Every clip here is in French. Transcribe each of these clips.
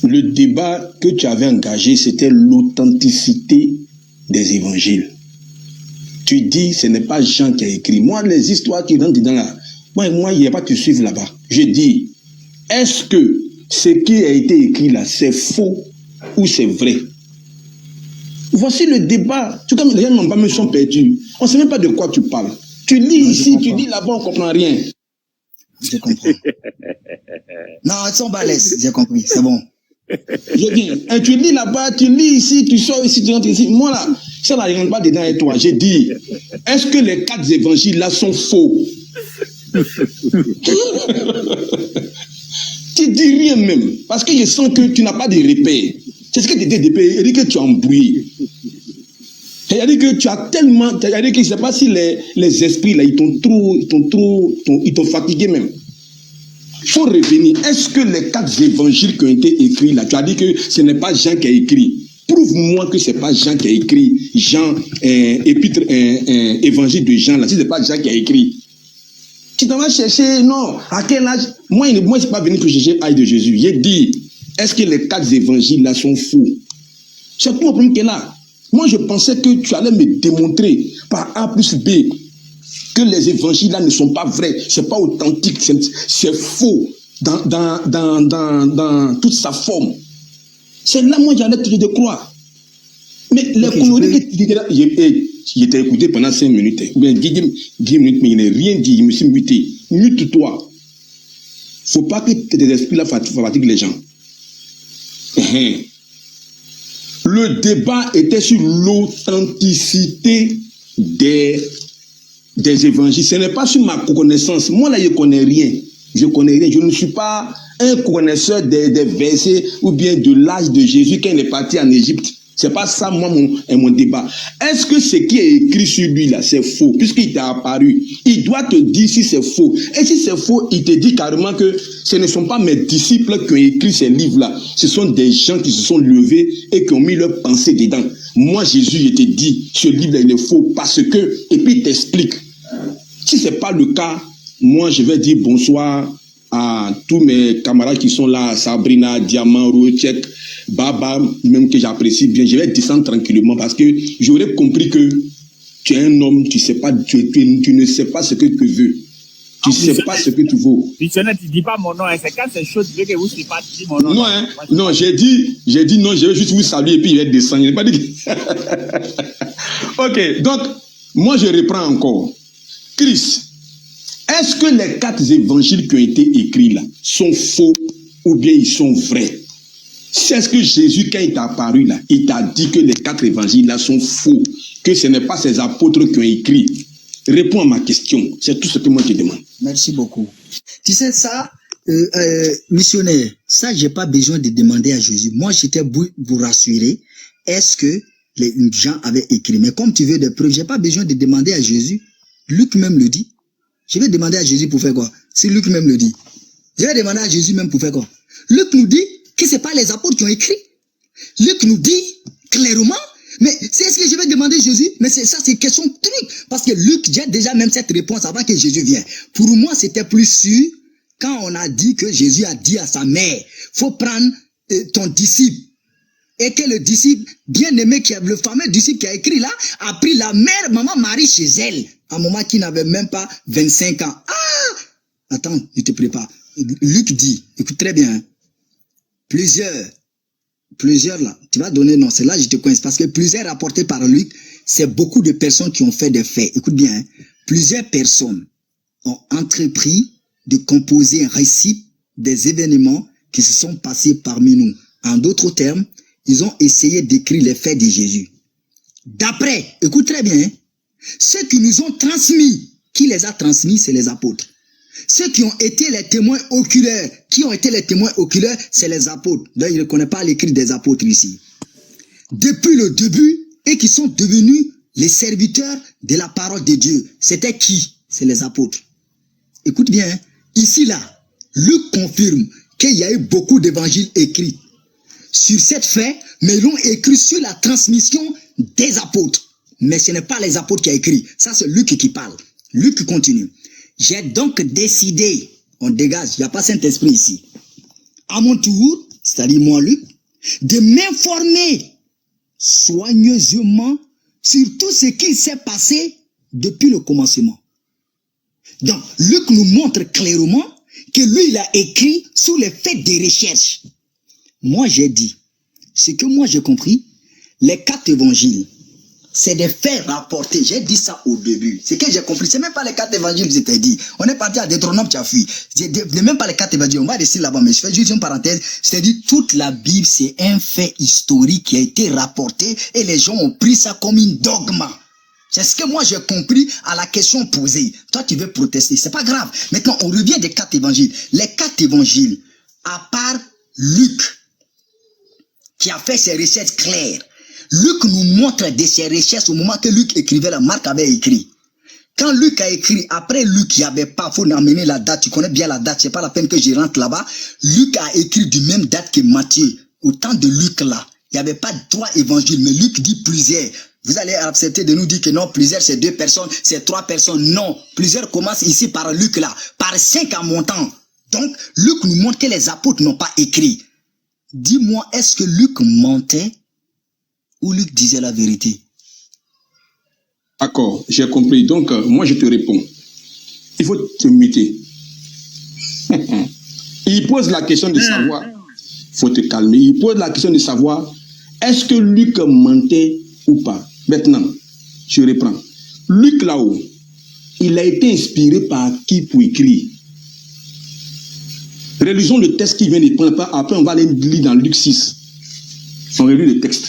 Le débat que tu avais engagé, c'était l'authenticité des évangiles. Tu dis, ce n'est pas Jean qui a écrit. Moi, les histoires qui rentrent dedans là, moi, il n'y a pas de te suivre là-bas. Je dis, est-ce que ce qui a été écrit là, c'est faux ou c'est vrai? Voici le débat. Tout comme les gens n'ont pas me sont perdus. On ne sait même pas de quoi tu parles. Tu lis ici, tu dis là-bas, on ne comprend rien. Je comprends. Non, ils sont balèzes, j'ai compris, c'est bon. Je dis, tu lis là-bas, tu lis ici, tu sors ici, tu rentres ici. Moi là, ça là, je ne rentre pas dedans avec toi. J'ai dit, est-ce que les 4 évangiles là sont faux? Tu dis rien même, parce que je sens que tu n'as pas de repères. C'est ce que tu dis de repères, il dit que tu as embrouillé. Il dit que tu as tellement, il dit que je ne sais pas si les esprits là, ils t'ont fatigué même. Il faut revenir. Est-ce que les 4 évangiles qui ont été écrits là, tu as dit que ce n'est pas Jean qui a écrit. Prouve-moi que ce n'est pas Jean qui a écrit. Jean, épître, évangile de Jean là, si ce n'est pas Jean qui a écrit. Tu t'en vas chercher, non, à quel âge? Moi, je ne suis pas venu pour chercher l'âge de Jésus. J'ai dit, est-ce que les 4 évangiles là sont faux? C'est tout mon problème qui est là. Moi, je pensais que tu allais me démontrer par A plus B que les évangiles là ne sont pas vrais, c'est pas authentique, c'est faux dans toute sa forme. C'est là moi j'allais te croire. Mais les conneries que tu disais là, j'étais écouté pendant 5 minutes, ou bien 10 minutes, mais il n'a rien dit, je me suis muté. Mute-toi. Faut pas que tes esprits là fatiguent les gens. Le débat était sur l'authenticité des évangiles. Ce n'est pas sur ma connaissance. Moi, là, je ne connais rien. Je connais rien. Je ne suis pas un connaisseur des versets ou bien de l'âge de Jésus quand il est parti en Égypte. Ce n'est pas ça, moi, mon débat. Est-ce que ce qui est écrit sur lui, là, c'est faux? Puisqu'il t'a apparu, il doit te dire si c'est faux. Et si c'est faux, il te dit carrément que ce ne sont pas mes disciples qui ont écrit ces livres-là. Ce sont des gens qui se sont levés et qui ont mis leur pensée dedans. Moi, Jésus, je te dis, ce livre-là, il est faux parce que, et puis il t'explique. Si ce n'est pas le cas, moi, je vais dire bonsoir à tous mes camarades qui sont là, Sabrina, Diamant, Rochek, Baba, même que j'apprécie bien. Je vais descendre tranquillement parce que j'aurais compris que tu es un homme, tu sais pas, tu ne sais pas ce que tu veux. Tu ne sais pas ce que tu veux. Missionnaire, tu ne dis pas mon nom, hein. C'est quand c'est chaud, tu veux que vous ne pas dire mon nom. Non, hein? Non, j'ai dit non, je vais juste vous saluer et puis il va descendre. Je n'ai pas dit. Ok, donc, moi je reprends encore. Chris, est-ce que les 4 évangiles qui ont été écrits là sont faux ou bien ils sont vrais? C'est ce que Jésus, quand il t'a apparu là, il t'a dit que les 4 évangiles là sont faux, que ce n'est pas ces apôtres qui ont écrit. Réponds à ma question. C'est tout ce que moi je demande. Merci beaucoup. Tu sais ça, missionnaire, ça j'ai pas besoin de demander à Jésus. Moi j'étais vous rassurer. Est-ce que les gens avaient écrit? Mais comme tu veux des preuves, j'ai pas besoin de demander à Jésus. Luc même le dit. Je vais demander à Jésus pour faire quoi? Si Luc même le dit. Je vais demander à Jésus même pour faire quoi? Luc nous dit que ce n'est pas les apôtres qui ont écrit. Luc nous dit clairement, mais c'est ce que je vais demander à Jésus, mais c'est question truc. Parce que Luc, j'ai déjà même cette réponse avant que Jésus vienne. Pour moi, c'était plus sûr quand on a dit que Jésus a dit à sa mère, faut prendre ton disciple. Et que le disciple, bien aimé, le fameux disciple qui a écrit là, a pris la mère, maman Marie chez elle, à un moment qui n'avait même pas 25 ans. Ah! Attends, je te prépare. Luc dit, écoute très bien, hein, plusieurs là, tu vas donner, non, c'est là que je te coince, parce que plusieurs rapportés par Luc, c'est beaucoup de personnes qui ont fait des faits. Écoute bien, hein, plusieurs personnes ont entrepris de composer un récit des événements qui se sont passés parmi nous. En d'autres termes, ils ont essayé d'écrire les faits de Jésus. D'après, écoute très bien, hein, ceux qui nous ont transmis, qui les a transmis, c'est les apôtres. Ceux qui ont été les témoins oculaires, c'est les apôtres. D'ailleurs, il ne connaît pas l'écrit des apôtres ici. Depuis le début, et qui sont devenus les serviteurs de la parole de Dieu. C'était qui? C'est les apôtres. Écoute bien, hein, ici là, Luc confirme qu'il y a eu beaucoup d'évangiles écrits sur cette fait, mais ils l'ont écrit sur la transmission des apôtres. Mais ce n'est pas les apôtres qui ont écrit. Ça, c'est Luc qui parle. Luc continue. J'ai donc décidé, on dégage, il n'y a pas Saint-Esprit ici, à mon tour, c'est-à-dire moi, Luc, de m'informer soigneusement sur tout ce qui s'est passé depuis le commencement. Donc, Luc nous montre clairement que lui, il a écrit sous l'effet des recherches. Moi, j'ai dit, ce que moi j'ai compris, les 4 évangiles, c'est des faits rapportés. J'ai dit ça au début. Ce que j'ai compris, c'est même pas les 4 évangiles que je t'ai dit. On est parti à Deutéronome, tu as fui. C'est même pas les 4 évangiles. On va rester là-bas, mais je fais juste une parenthèse. C'est-à-dire, toute la Bible, c'est un fait historique qui a été rapporté et les gens ont pris ça comme une dogme. C'est ce que moi j'ai compris à la question posée. Toi, tu veux protester. C'est pas grave. Maintenant, on revient des 4 évangiles. Les 4 évangiles, à part Luc, qui a fait ses recherches claires. Luc nous montre de ses recherches au moment que Luc écrivait, la Marc avait écrit. Quand Luc a écrit, après Luc, il n'y avait pas, il faut amener la date, tu connais bien la date, c'est pas la peine que je rentre là-bas. Luc a écrit du même date que Matthieu. Au temps de Luc là, il n'y avait pas 3 évangiles, mais Luc dit plusieurs. Vous allez accepter de nous dire que non, plusieurs c'est 2 personnes, c'est 3 personnes. Non, plusieurs commencent ici par Luc là, par 5 en montant. Donc, Luc nous montre que les apôtres n'ont pas écrit. Dis-moi, est-ce que Luc mentait ou Luc disait la vérité? D'accord, j'ai compris. Donc, moi, je te réponds. Il faut te muter. Il pose la question de savoir, il faut te calmer, il pose la question de savoir, est-ce que Luc mentait ou pas? Maintenant, je reprends. Luc, là-haut, il a été inspiré par qui pour écrire? Relisons le texte qui vient de prendre. Après, on va aller lire dans Luc 6. On relit le texte.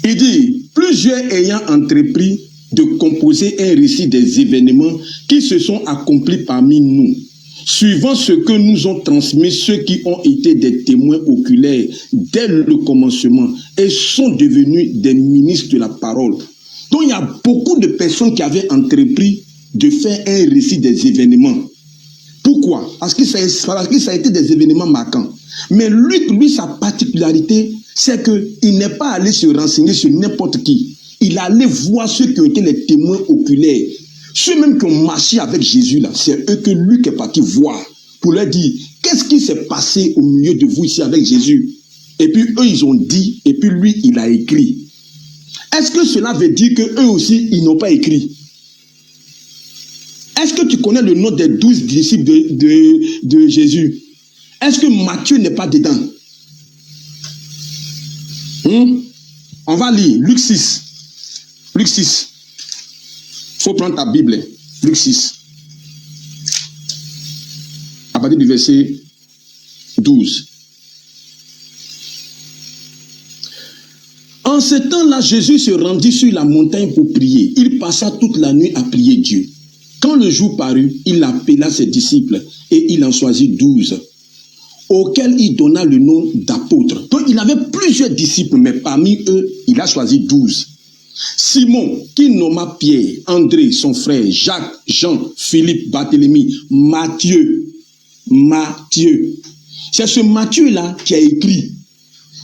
Il dit, plusieurs ayant entrepris de composer un récit des événements qui se sont accomplis parmi nous, suivant ce que nous ont transmis ceux qui ont été des témoins oculaires dès le commencement et sont devenus des ministres de la parole. Donc, il y a beaucoup de personnes qui avaient entrepris de faire un récit des événements. Pourquoi? Parce que ça a été des événements marquants. Mais lui, sa particularité, c'est qu'il n'est pas allé se renseigner sur n'importe qui. Il allait voir ceux qui ont été les témoins oculaires. Ceux même qui ont marché avec Jésus, là, c'est eux que Luc est parti voir pour leur dire, qu'est-ce qui s'est passé au milieu de vous ici avec Jésus? Et puis eux, ils ont dit, et puis lui, il a écrit. Est-ce que cela veut dire qu'eux aussi, ils n'ont pas écrit? Est-ce que tu connais le nom des 12 disciples de Jésus? Est-ce que Matthieu n'est pas dedans? On va lire Luc 6. Luc 6. Il faut prendre ta Bible. Luc 6. À partir du verset 12. En ce temps-là, Jésus se rendit sur la montagne pour prier. Il passa toute la nuit à prier Dieu. Quand le jour parut, il appela ses disciples et il en choisit 12, auxquels il donna le nom d'apôtres. Donc il avait plusieurs disciples, mais parmi eux, il a choisi 12. Simon, qui nomma Pierre, André, son frère, Jacques, Jean, Philippe, Barthélemy, Matthieu. C'est ce Matthieu-là qui a écrit.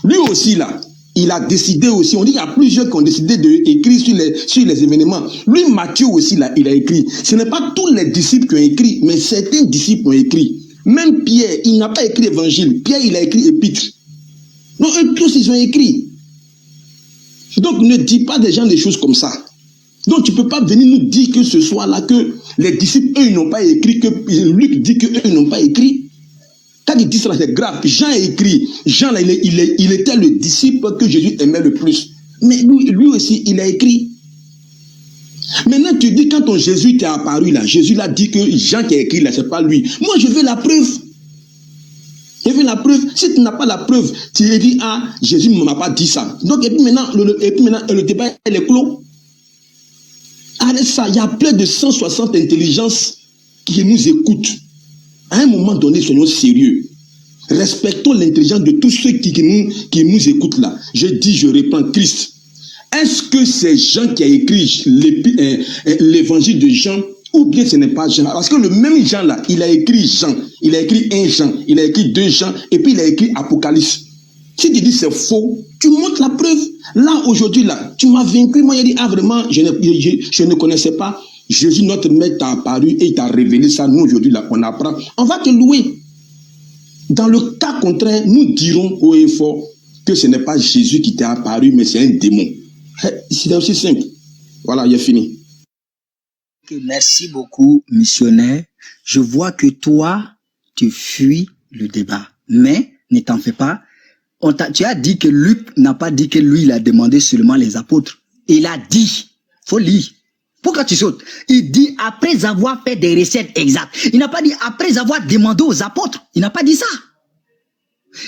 Lui aussi, là, il a décidé aussi, on dit qu'il y a plusieurs qui ont décidé d'écrire sur les événements. Lui, Matthieu aussi, là, il a écrit. Ce n'est pas tous les disciples qui ont écrit, mais certains disciples ont écrit. Même Pierre, il n'a pas écrit évangile. Pierre, il a écrit épître. Donc, eux tous, ils ont écrit. Donc, ne dis pas des gens des choses comme ça. Donc, tu ne peux pas venir nous dire que ce soit là que les disciples, eux, ils n'ont pas écrit, que Luc dit qu'eux, ils n'ont pas écrit. Quand il dit ça, c'est grave. Jean a écrit. Jean, là, il était le disciple que Jésus aimait le plus. Mais lui aussi, il a écrit. Maintenant, tu dis, quand ton Jésus t'est apparu, là, Jésus l'a dit que Jean qui a écrit, là, c'est pas lui. Moi, je veux la preuve. Je veux la preuve. Si tu n'as pas la preuve, tu dis, ah, Jésus ne m'a pas dit ça. Donc, et puis maintenant, le débat, il est clos. Arrête ça. Il y a plein de 160 intelligences qui nous écoutent. À un moment donné, soyons sérieux. Respectons l'intelligence de tous ceux qui nous écoutent là. Je dis, je réponds, Christ. Est-ce que c'est Jean qui a écrit l'évangile de Jean ou bien ce n'est pas Jean? Parce que le même Jean là, il a écrit Jean, il a écrit 1 Jean, il a écrit 2 Jean et puis il a écrit Apocalypse. Si tu dis c'est faux, tu montres la preuve. Là, aujourd'hui, là, tu m'as vaincu. Moi, il dit, ah vraiment, je ne connaissais pas. Jésus, notre maître, t'a apparu et il t'a révélé ça. Nous, aujourd'hui, là, on apprend. On va te louer. Dans le cas contraire, nous dirons haut et fort que ce n'est pas Jésus qui t'est apparu, mais c'est un démon. C'est aussi simple. Voilà, il est fini. Merci beaucoup, missionnaire. Je vois que toi, tu fuis le débat. Mais, ne t'en fais pas. Tu as dit que Luc n'a pas dit que lui, il a demandé seulement les apôtres. Il a dit, faut lire. Pourquoi tu sautes? Il dit après avoir fait des recettes exactes. Il n'a pas dit après avoir demandé aux apôtres. Il n'a pas dit ça.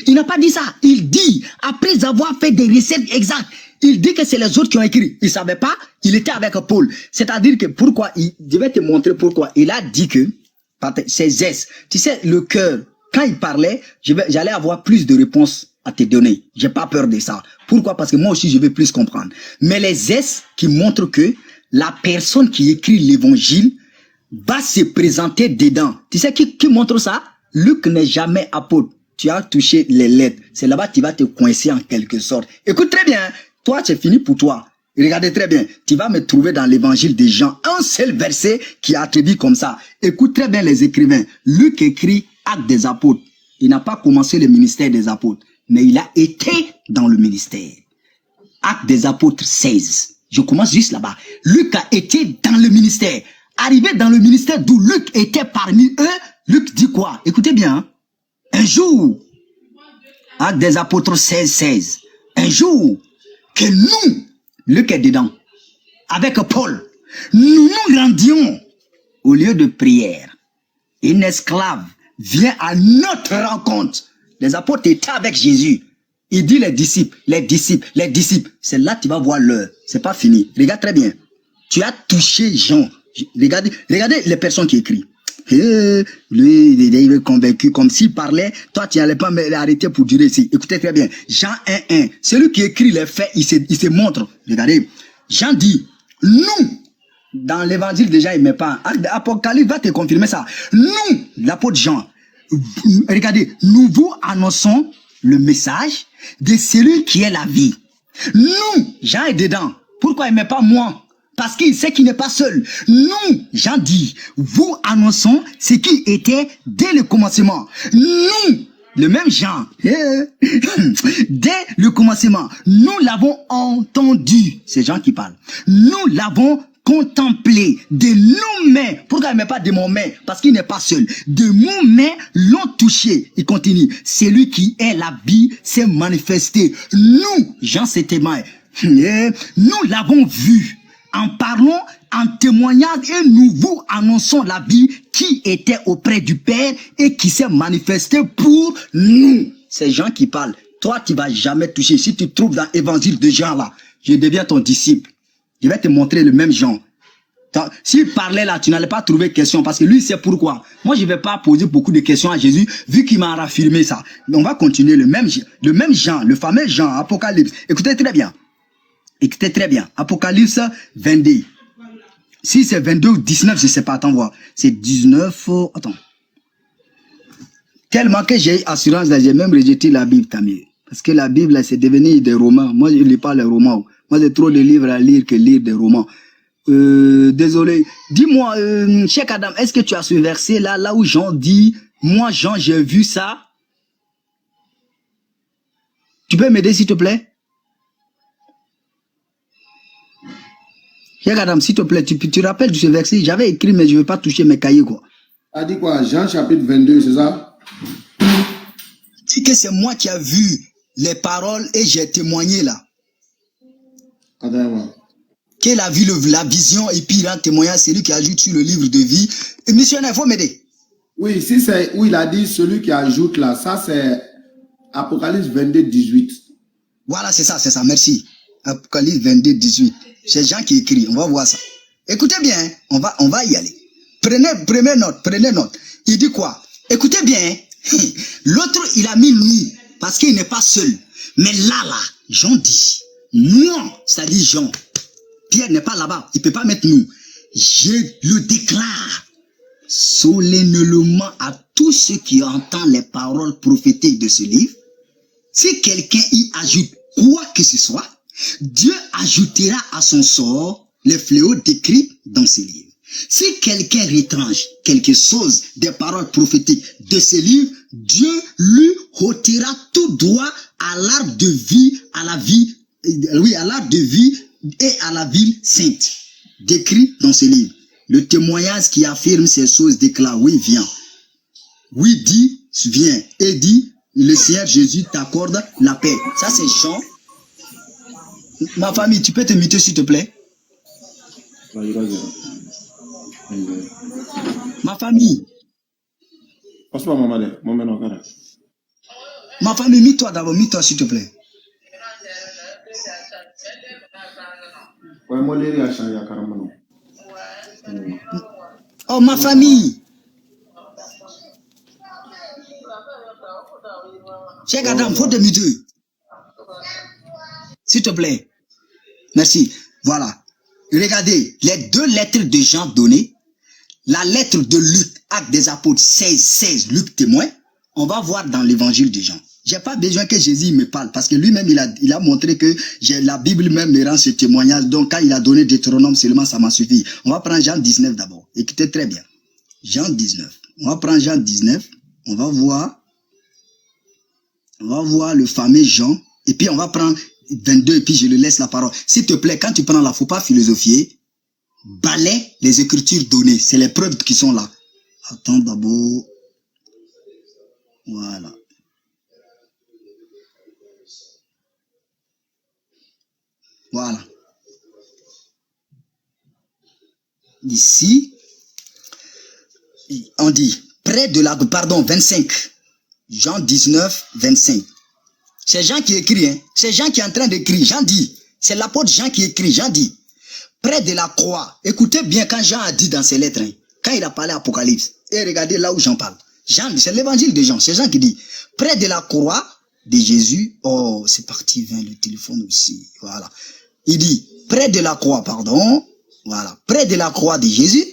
Il n'a pas dit ça. Il dit après avoir fait des recettes exactes. Il dit que c'est les autres qui ont écrit. Il ne savait pas. Il était avec Paul. C'est-à-dire que pourquoi, je vais te montrer pourquoi. Il a dit que c'est Zès. Tu sais, le cœur, quand il parlait, j'allais avoir plus de réponses à te donner. J'ai pas peur de ça. Pourquoi? Parce que moi aussi, je vais plus comprendre. Mais les Zès qui montrent que la personne qui écrit l'évangile va se présenter dedans. Tu sais qui montre ça? Luc n'est jamais apôtre. Tu as touché les lettres. C'est là-bas que tu vas te coincer en quelque sorte. Écoute très bien. Toi, c'est fini pour toi. Regardez très bien. Tu vas me trouver dans l'évangile des Jean un seul verset qui est attribué comme ça. Écoute très bien les écrivains. Luc écrit Actes des apôtres. Il n'a pas commencé le ministère des apôtres, mais il a été dans le ministère. Actes des apôtres 16. Je commence juste là-bas. Luc a été dans le ministère. Arrivé dans le ministère d'où Luc était parmi eux, Luc dit quoi? Écoutez bien. Hein? Un jour, Actes des apôtres 16. Un jour, que nous, Luc est dedans, avec Paul, nous nous rendions au lieu de prière. Une esclave vient à notre rencontre. Les apôtres étaient avec Jésus. Il dit les disciples. C'est là que tu vas voir l'heure. C'est pas fini. Regarde très bien. Tu as touché Jean. Regardez les personnes qui écrivent. Lui, il est convaincu comme s'il parlait. Toi, tu n'allais pas m'arrêter pour durer ici. Écoutez très bien. Jean 1:1. Celui qui écrit les faits, il se montre. Regardez. Jean dit, nous, dans l'évangile de Jean, il ne met pas. Apocalypse va te confirmer ça. Nous, l'apôtre Jean, regardez, nous vous annonçons le message de celui qui est la vie. Nous, Jean est dedans. Pourquoi il ne met pas moi? Parce qu'il sait qu'il n'est pas seul. Nous, Jean dit, vous annonçons ce qui était dès le commencement. Nous, le même Jean, dès le commencement, nous l'avons entendu. C'est Jean qui parle. Nous l'avons contemplé de nos mains. Pourquoi il ne met pas de mon main? Parce qu'il n'est pas seul. De mon main l'ont touché. Il continue. Celui qui est la vie s'est manifesté. Nous, Jean c'est témoin. Nous l'avons vu. En parlant, en témoignant, et nous vous annonçons la vie qui était auprès du Père et qui s'est manifestée pour nous. C'est Jean qui parle. Toi, tu vas jamais toucher. Si tu trouves dans l'évangile de Jean là, je deviens ton disciple. Je vais te montrer le même Jean. S'il parlait là, tu n'allais pas trouver question parce que lui, c'est pourquoi. Moi, je ne vais pas poser beaucoup de questions à Jésus vu qu'il m'a raffirmé ça. Mais on va continuer le même Jean, le fameux Jean, Apocalypse. Écoutez très bien. Écoutez très bien. Apocalypse 22. Si c'est 22 ou 19, je ne sais pas. Attends voir. C'est 19. Attends. Tellement que j'ai assurance, là, j'ai même rejeté la Bible, Tamir. Parce que la Bible, là, c'est devenu des romans. Moi, je ne lis pas les romans. Moi, j'ai trop de livres à lire que lire des romans. Désolé. Dis-moi, Cheikh Adam, est-ce que tu as ce verset là où Jean dit, moi, Jean, j'ai vu ça? Tu peux m'aider, s'il te plaît? Cheikh Adam, s'il te plaît, tu rappelles de ce verset? J'avais écrit, mais je ne veux pas toucher mes cahiers, quoi. A dit quoi? Jean chapitre 22, c'est ça? Dis que c'est moi qui ai vu les paroles et j'ai témoigné là. Attends, ouais. Qu'il a vu la vision et puis il rend témoignage, c'est lui qui ajoute sur le livre de vie. Et missionnaire, il faut m'aider. Oui, si c'est où il a dit celui qui ajoute là, ça c'est Apocalypse 22, 18. Voilà, c'est ça, merci. Apocalypse 22, 18. C'est Jean qui écrit, on va voir ça. Écoutez bien, on va y aller. Prenez note. Il dit quoi? Écoutez bien, l'autre il a mis nous, parce qu'il n'est pas seul. Mais là, Jean dit, moi, c'est-à-dire Jean, Pierre n'est pas là-bas, il ne peut pas mettre nous. Je le déclare solennellement à tous ceux qui entendent les paroles prophétiques de ce livre. Si quelqu'un y ajoute quoi que ce soit, Dieu ajoutera à son sort les fléaux décrits dans ce livre. Si quelqu'un retranche quelque chose des paroles prophétiques de ce livre, Dieu lui ôtera tout droit à l'arbre de vie, à l'arbre de vie et à la ville sainte. Décrit dans ce livre. Le témoignage qui affirme ces choses déclare, oui, viens. Oui, dit, viens. Et dit, le Seigneur Jésus t'accorde la paix. Ça, c'est Jean. Ma famille, tu peux te muter, s'il te plaît? Ma famille. Ma famille, mets-toi d'abord, mets-toi, s'il te plaît. Oh, ma famille. Cheikh Adam, faut te muter. S'il te plaît. Merci. Voilà. Regardez, les 2 lettres de Jean données, la lettre de Luc, Acte des Apôtres 16, Luc témoin, on va voir dans l'évangile de Jean. J'ai pas besoin que Jésus me parle, parce que lui-même, il a montré que la Bible même me rend ce témoignage. Donc, quand il a donné Deutéronome seulement, ça m'a suffi. On va prendre Jean 19 d'abord. Écoutez très bien. Jean 19. On va prendre Jean 19. On va voir le fameux Jean. Et puis, on va prendre 22 et puis je le laisse la parole. S'il te plaît, quand tu prends là, faut pas philosophier. Balaie les écritures données. C'est les preuves qui sont là. Attends d'abord. Voilà. Voilà. Ici, on dit, près de la... Pardon, 25. Jean 19, 25. C'est Jean qui écrit, hein. C'est Jean qui est en train d'écrire. Jean dit, c'est l'apôtre Jean qui écrit. Jean dit, près de la croix. Écoutez bien quand Jean a dit dans ses lettres, hein, quand il a parlé Apocalypse. Et regardez là où Jean parle. Jean, c'est l'évangile de Jean. C'est Jean qui dit, près de la croix de Jésus. Oh, c'est parti, vient le téléphone aussi. Voilà. Il dit, près de la croix, pardon. Voilà. Près de la croix de Jésus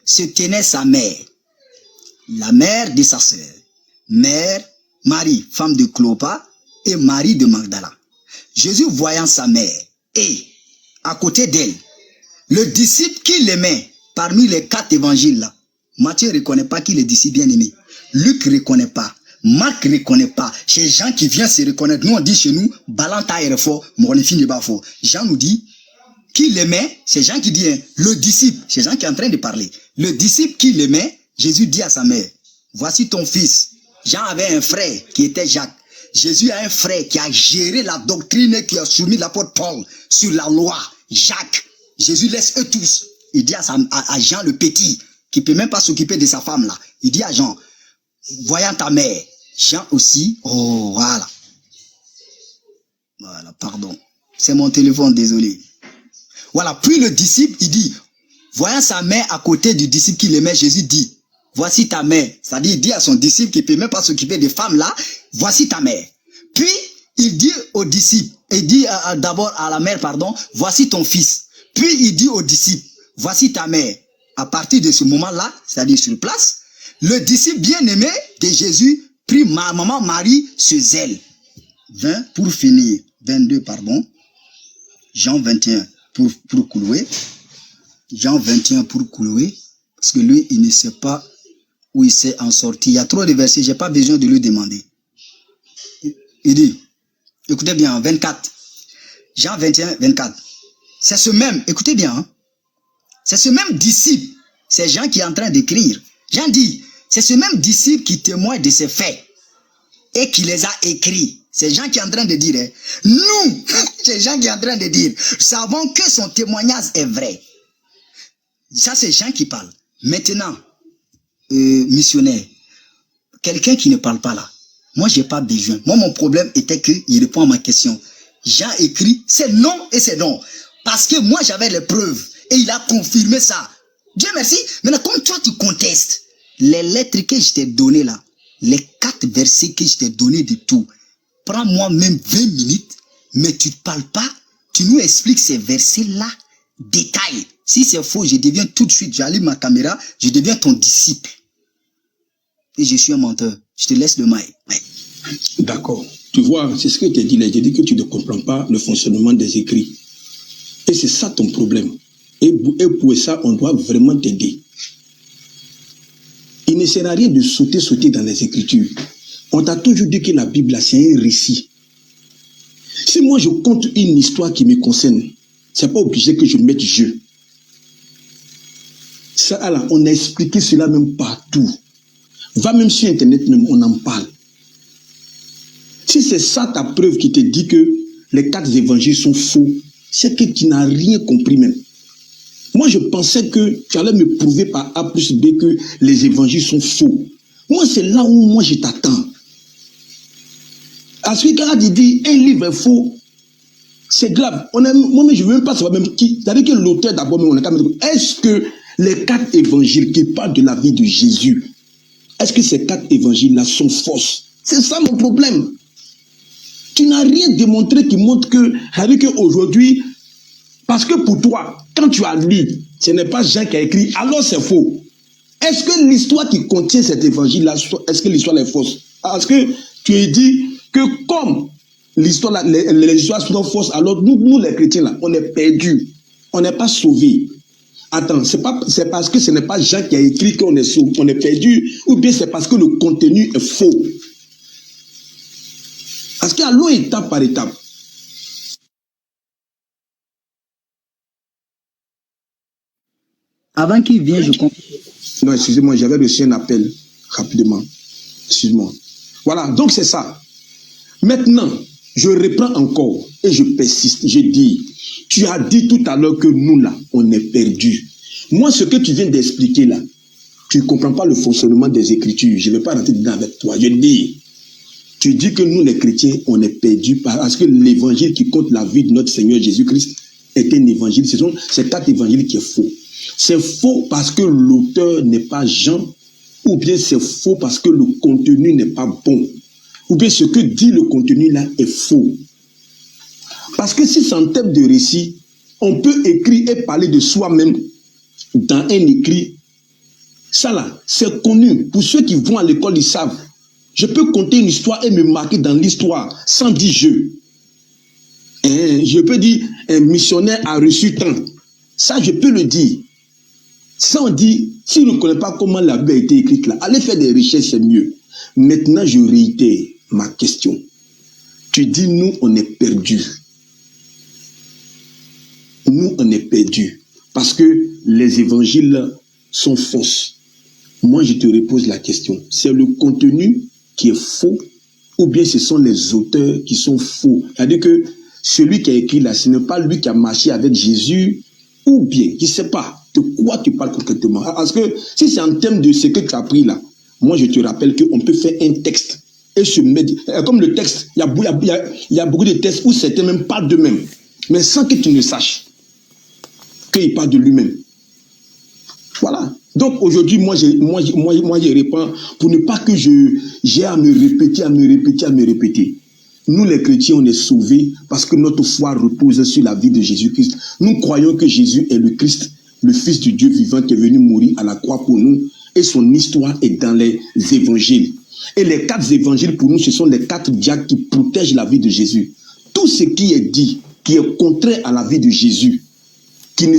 se tenait sa mère. La mère de sa sœur. Mère, Marie, femme de Clopas, et Marie de Magdala. Jésus voyant sa mère, et à côté d'elle, le disciple qui l'aimait, parmi les 4 évangiles là, Matthieu ne reconnaît pas qu'il est disciple bien-aimé. Luc ne reconnaît pas. Marc ne reconnaît pas. Chez Jean qui vient se reconnaître. Nous on dit chez nous, Balanta est fort, Mornefi n'est pas fort. Jean nous dit, qui l'aimait, c'est Jean qui dit, hein, le disciple, c'est Jean qui est en train de parler. Le disciple qui l'aimait, Jésus dit à sa mère, voici ton fils. Jean avait un frère qui était Jacques. Jésus a un frère qui a géré la doctrine et qui a soumis l'apôtre Paul sur la loi. Jacques. Jésus laisse eux tous. Il dit à Jean le petit, qui peut même pas s'occuper de sa femme là. Il dit à Jean, voyant ta mère. Jean aussi. Oh, voilà. Voilà, pardon. C'est mon téléphone, désolé. Voilà, puis le disciple, il dit, voyant sa mère à côté du disciple qui l'aimait, Jésus dit, voici ta mère. C'est-à-dire, il dit à son disciple qui ne peut même pas s'occuper des femmes là, voici ta mère. Puis, il dit au disciple, il dit d'abord à la mère, pardon, voici ton fils. Puis, il dit au disciple, voici ta mère. À partir de ce moment-là, c'est-à-dire sur place, le disciple bien-aimé de Jésus prit ma maman Marie ce zèle. 20 pour finir, 22, pardon. Jean 21 pour Chloé. Jean 21 pour Chloé. Parce que lui, il ne sait pas où il s'est en sorti. Il y a trop de versets, je n'ai pas besoin de lui demander. Il dit, écoutez bien, 24. Jean 21, 24. C'est ce même, écoutez bien, hein, c'est ce même disciple, c'est Jean qui est en train d'écrire. Jean dit, c'est ce même disciple qui témoigne de ces faits et qui les a écrits. C'est Jean qui est en train de dire, hein, nous, c'est Jean qui est en train de dire, savons que son témoignage est vrai. Ça, c'est Jean qui parle. Maintenant, missionnaire, quelqu'un qui ne parle pas là, moi, j'ai pas besoin. Moi, mon problème était qu'il répond à ma question. Jean écrit, c'est non et c'est non. Parce que moi, j'avais les preuves. Et il a confirmé ça. Dieu merci. Maintenant, comme toi, tu contestes, les lettres que je t'ai données là, les 4 versets que je t'ai donnés de tout, prends-moi même 20 minutes, mais tu ne parles pas, tu nous expliques ces versets-là, détail. Si c'est faux, je deviens tout de suite, j'allume ma caméra, je deviens ton disciple. Et je suis un menteur. Je te laisse le mail. Ouais. D'accord. Tu vois, c'est ce que je t'ai dit là. J'ai dit que tu ne comprends pas le fonctionnement des écrits. Et c'est ça ton problème. Et pour ça, on doit vraiment t'aider. Il ne sert à rien de sauter dans les Écritures. On t'a toujours dit que la Bible, c'est un récit. Si moi je compte une histoire qui me concerne, c'est pas obligé que je mette je. Ça, là, on a expliqué cela même partout. Va même sur Internet, même, on en parle. Si c'est ça ta preuve qui te dit que les 4 évangiles sont faux, c'est que tu n'as rien compris même. Moi, je pensais que tu allais me prouver par A plus B que les évangiles sont faux. Moi, c'est là où moi je t'attends. Parce que quand il dit un livre est faux, c'est grave. Moi, je ne veux même pas savoir même qui. C'est-à-dire que l'auteur d'abord, est-ce que les 4 évangiles qui parlent de la vie de Jésus, est-ce que ces 4 évangiles-là sont fausses? C'est ça mon problème. Tu n'as rien démontré qui montre que, c'est-à-dire qu'aujourd'hui, parce que pour toi, quand tu as lu, ce n'est pas Jean qui a écrit, alors c'est faux. Est-ce que l'histoire qui contient cet évangile-là, est-ce que l'histoire est fausse? Parce que tu as dit que comme l'histoire, les histoires sont fausses, alors nous les chrétiens, là, on est perdus. On n'est pas sauvés. Attends, c'est parce que ce n'est pas Jean qui a écrit qu'on est sauvé, on est perdu, ou bien c'est parce que le contenu est faux. Parce qu'allons étape par étape. Avant qu'il vienne, je comprends. Non, excusez-moi, j'avais reçu un appel rapidement. Excuse-moi. Voilà, donc c'est ça. Maintenant, je reprends encore et je persiste. Je dis, tu as dit tout à l'heure que nous, là, on est perdus. Moi, ce que tu viens d'expliquer, là, tu ne comprends pas le fonctionnement des Écritures. Je ne vais pas rentrer dedans avec toi. Je dis, tu dis que nous, les chrétiens, on est perdus parce que l'évangile qui compte la vie de notre Seigneur Jésus-Christ est un évangile. C'est 4 évangiles qui est faux. C'est faux parce que l'auteur n'est pas Jean, ou bien c'est faux parce que le contenu n'est pas bon, ou bien ce que dit le contenu là est faux. Parce que si c'est en termes de récit, on peut écrire et parler de soi-même dans un écrit. Ça là, c'est connu. Pour ceux qui vont à l'école, ils savent. Je peux conter une histoire et me marquer dans l'histoire sans dire je. Je peux dire un missionnaire a reçu tant. Ça, je peux le dire. Sans dire, si vous ne connaissez pas comment la Bible a été écrite là, allez faire des recherches, c'est mieux. Maintenant, je réitère ma question. Tu dis, nous, on est perdus. Nous, on est perdus. Parce que les évangiles sont fausses. Moi, je te repose la question. C'est le contenu qui est faux ou bien ce sont les auteurs qui sont faux? C'est-à-dire que celui qui a écrit là, ce n'est pas lui qui a marché avec Jésus ou bien, je ne sais pas. De quoi tu parles concrètement? Parce que si c'est en termes de ce que tu as pris là, moi je te rappelle qu'on peut faire un texte et se mettre. Comme le texte, il y a beaucoup de textes où certains même parlent d'eux-mêmes, mais sans que tu ne saches qu'il parle de lui-même. Voilà. Donc aujourd'hui, moi je réponds pour ne pas que j'ai à me répéter. Nous les chrétiens, on est sauvés parce que notre foi repose sur la vie de Jésus-Christ. Nous croyons que Jésus est le Christ, le Fils du Dieu vivant qui est venu mourir à la croix pour nous. Et son histoire est dans les évangiles. Et les 4 évangiles pour nous, ce sont les 4 diacres qui protègent la vie de Jésus. Tout ce qui est dit, qui est contraire à la vie de Jésus, qui n'est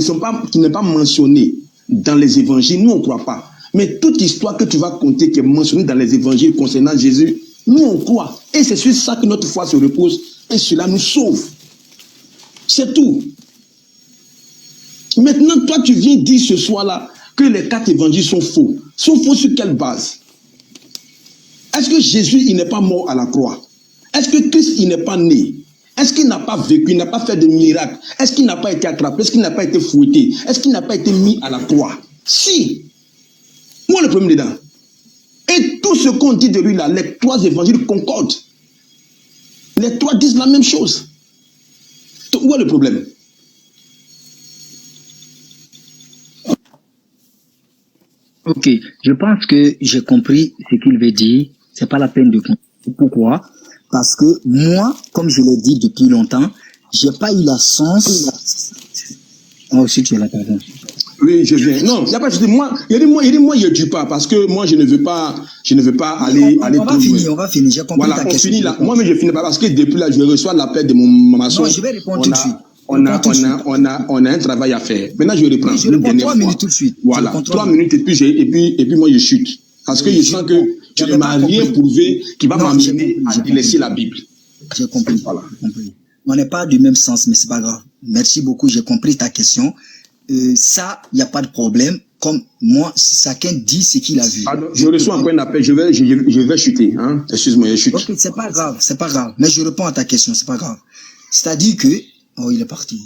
pas mentionné dans les évangiles, nous on ne croit pas. Mais toute histoire que tu vas compter qui est mentionnée dans les évangiles concernant Jésus, nous on croit. Et c'est sur ça que notre foi se repose. Et cela nous sauve. C'est tout. Maintenant, toi, tu viens dire ce soir-là que les 4 évangiles sont faux. Sont faux sur quelle base? Est-ce que Jésus, il n'est pas mort à la croix? Est-ce que Christ, il n'est pas né? Est-ce qu'il n'a pas vécu? Il n'a pas fait de miracles? Est-ce qu'il n'a pas été attrapé? Est-ce qu'il n'a pas été fouetté? Est-ce qu'il n'a pas été mis à la croix? Si. Où est le problème dedans? Et tout ce qu'on dit de lui là, les 3 évangiles concordent. Les 3 disent la même chose. Où est le problème? Ok, je pense que j'ai compris ce qu'il veut dire. C'est pas la peine de comprendre. Pourquoi? Parce que moi, comme je l'ai dit depuis longtemps, j'ai pas eu la chance. Oh, si tu es là, pardon. Oui, je viens. Non, il n'y a pas de souci. Moi, il ne dis pas, parce que moi, je ne veux pas aller on va finir. J'ai compris voilà, ta question. Finit là. Moi, mais je finis pas, parce que depuis là, je reçois l'appel de mon maçon. Non, je vais répondre tout de suite. on a un travail à faire. Maintenant, je reprends. Oui, je reprends 3 minutes tout de suite. Voilà, 3 minutes et puis moi je chute. Parce que je sens que tu ne m'as rien prouvé qui va m'amener à délaisser la Bible. J'ai compris. Voilà. On n'est pas du même sens, mais c'est pas grave. Merci beaucoup, j'ai compris ta question. Ça, il n'y a pas de problème. Comme moi, chacun dit ce qu'il a vu. Alors, je reçois encore un appel, je vais chuter. Hein? Excuse-moi, je chute. Ok, c'est pas grave. Mais je réponds à ta question, c'est pas grave. C'est-à-dire que, oh, il est parti.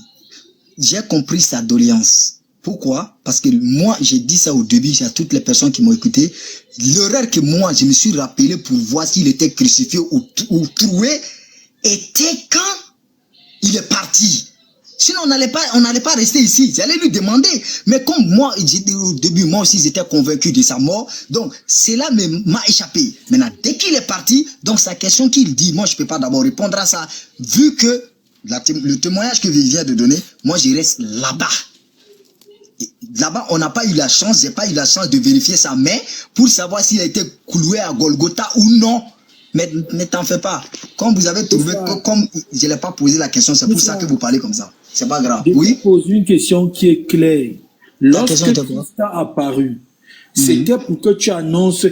J'ai compris sa doléance. Pourquoi? Parce que moi, j'ai dit ça au début, à toutes les personnes qui m'ont écouté. L'erreur que moi, je me suis rappelé pour voir s'il était crucifié ou troué, était quand il est parti. Sinon, on n'allait pas rester ici. J'allais lui demander. Mais comme moi, au début, moi aussi, j'étais convaincu de sa mort. Donc, cela m'a échappé. Maintenant, dès qu'il est parti, donc sa question qu'il dit, moi, je ne peux pas d'abord répondre à ça. Vu que le témoignage que je viens de donner, moi, je reste là-bas. Là-bas, on n'a pas eu la chance, j'ai pas eu la chance de vérifier sa main pour savoir s'il a été cloué à Golgotha ou non. Mais ne t'en fais pas. Comme vous avez trouvé, comme je n'ai pas posé la question, c'est pour ça que vous parlez comme ça. C'est pas grave. Je Oui. te pose une question qui est claire. Lorsque Christ a apparu, c'était pour que tu annonces,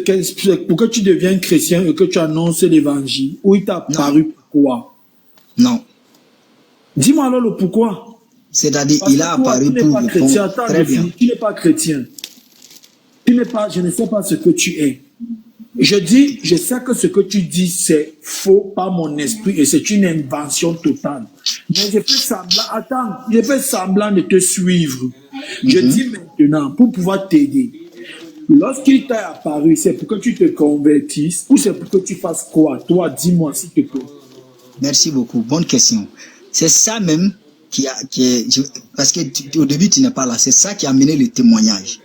pour que tu deviennes chrétien et que tu annonces l'évangile. Ou il t'a apparu pourquoi? Non. Dis-moi alors le pourquoi. C'est-à-dire, il a apparu pour chrétien. Attends, très bien. Tu n'es pas chrétien. Tu n'es pas, je ne sais pas ce que tu es. Je dis, je sais que ce que tu dis, c'est faux par mon esprit et c'est une invention totale. Mais je fais semblant de te suivre. Je dis maintenant, pour pouvoir t'aider, lorsqu'il t'a apparu, c'est pour que tu te convertisses ou c'est pour que tu fasses quoi? Toi, dis-moi s'il te plaît. Merci beaucoup. Bonne question. C'est ça même parce que au début, tu n'es pas là. C'est ça qui a amené le témoignage.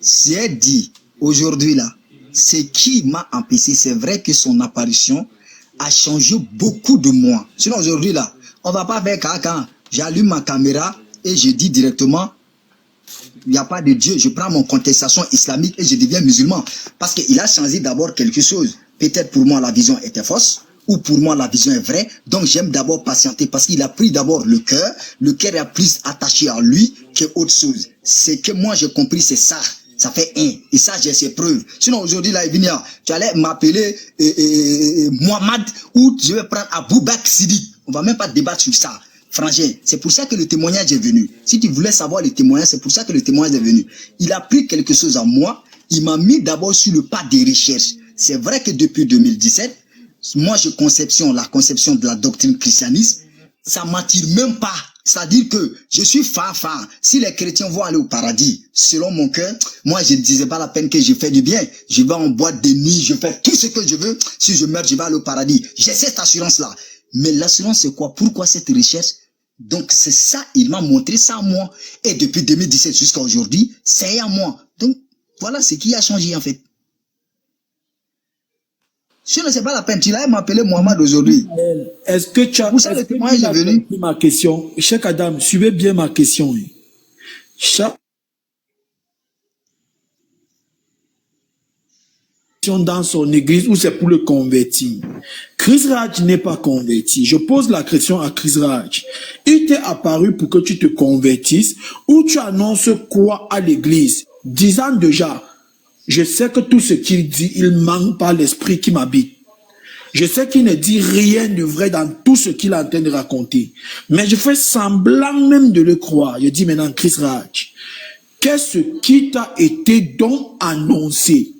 J'ai dit, aujourd'hui là, ce qui m'a empêché, c'est vrai que son apparition a changé beaucoup de moi. Sinon, aujourd'hui, là, on va pas faire quand j'allume ma caméra et je dis directement, il n'y a pas de Dieu. Je prends mon contestation islamique et je deviens musulman. Parce qu'il a changé d'abord quelque chose. Peut-être pour moi, la vision était fausse ou pour moi, la vision est vraie. Donc, j'aime d'abord patienter parce qu'il a pris d'abord le cœur. Le cœur est plus attaché à lui qu'autre chose. Ce que moi, j'ai compris, c'est ça. Ça fait un. Et ça, j'ai ses preuves. Sinon, aujourd'hui, là, tu allais m'appeler Mohamed ou je vais prendre Abou Bakr Siddiq. On va même pas débattre sur ça. Frangin, c'est pour ça que le témoignage est venu. Si tu voulais savoir le témoignage, c'est pour ça que le témoignage est venu. Il a pris quelque chose à moi. Il m'a mis d'abord sur le pas des recherches. C'est vrai que depuis 2017, moi, la conception de la doctrine christianiste, ça m'attire même pas. C'est-à-dire que je suis fan. Si les chrétiens vont aller au paradis, selon mon cœur, moi je ne disais pas la peine que je fais du bien. Je vais en boîte de nuit, je fais tout ce que je veux. Si je meurs, je vais aller au paradis. J'ai cette assurance-là. Mais l'assurance, c'est quoi? Pourquoi cette recherche? Donc c'est ça, il m'a montré ça à moi. Et depuis 2017 jusqu'à aujourd'hui, c'est à moi. Donc voilà ce qui a changé en fait. Sinon, c'est pas la peine. Tu l'as m'appeler Mohamed aujourd'hui. Est-ce que tu as compris ma question? Cheikh Adam, suivez bien ma question. Dans son église ou c'est pour le convertir. Chris Raj n'est pas converti. Je pose la question à Chris Raj. Il t'est apparu pour que tu te convertisses ou tu annonces quoi à l'église? Disant déjà, je sais que tout ce qu'il dit, il manque par l'esprit qui m'habite. Je sais qu'il ne dit rien de vrai dans tout ce qu'il est en train de raconter. Mais je fais semblant même de le croire. Je dis maintenant, Chris Raj, qu'est-ce qui t'a été donc annoncé?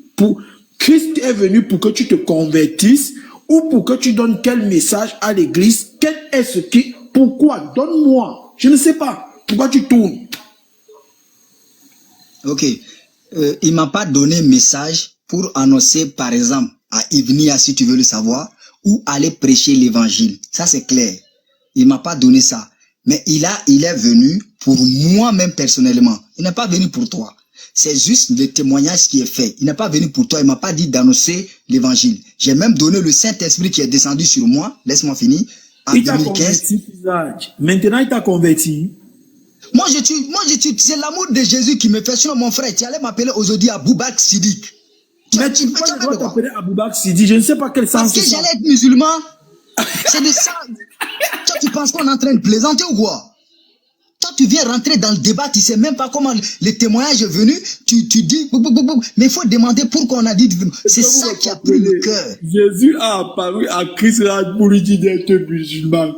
Christ est venu pour que tu te convertisses ou pour que tu donnes quel message à l'église? Quel est ce qui... Pourquoi? Donne-moi. Je ne sais pas. Pourquoi tu tournes? Ok. Il ne m'a pas donné message pour annoncer, par exemple, à Ivnia, si tu veux le savoir, ou aller prêcher l'évangile. Ça, c'est clair. Il ne m'a pas donné ça. Mais il est venu pour moi-même personnellement. Il n'est pas venu pour toi. C'est juste le témoignage qui est fait. Il n'est pas venu pour toi. Il ne m'a pas dit d'annoncer l'évangile. J'ai même donné le Saint-Esprit qui est descendu sur moi. Laisse-moi finir. En 2015. Maintenant, il t'a converti. Moi, c'est l'amour de Jésus qui me fait. Sinon, mon frère, tu allais m'appeler aujourd'hui Abou Bakr Siddiq. Mais tu dois t'appeler Abou Bakr Siddiq. Je ne sais pas quel sens c'est. Parce que j'allais être musulman. C'est de ça. Toi, tu penses qu'on est en train de plaisanter ou quoi? tu viens rentrer dans le débat, tu sais même pas comment le témoignage est venu, tu dis, mais il faut demander pourquoi on a dit de venir. C'est ça qui a pris le cœur. Jésus a apparu à Chris Raj pour lui dire d'être musulman.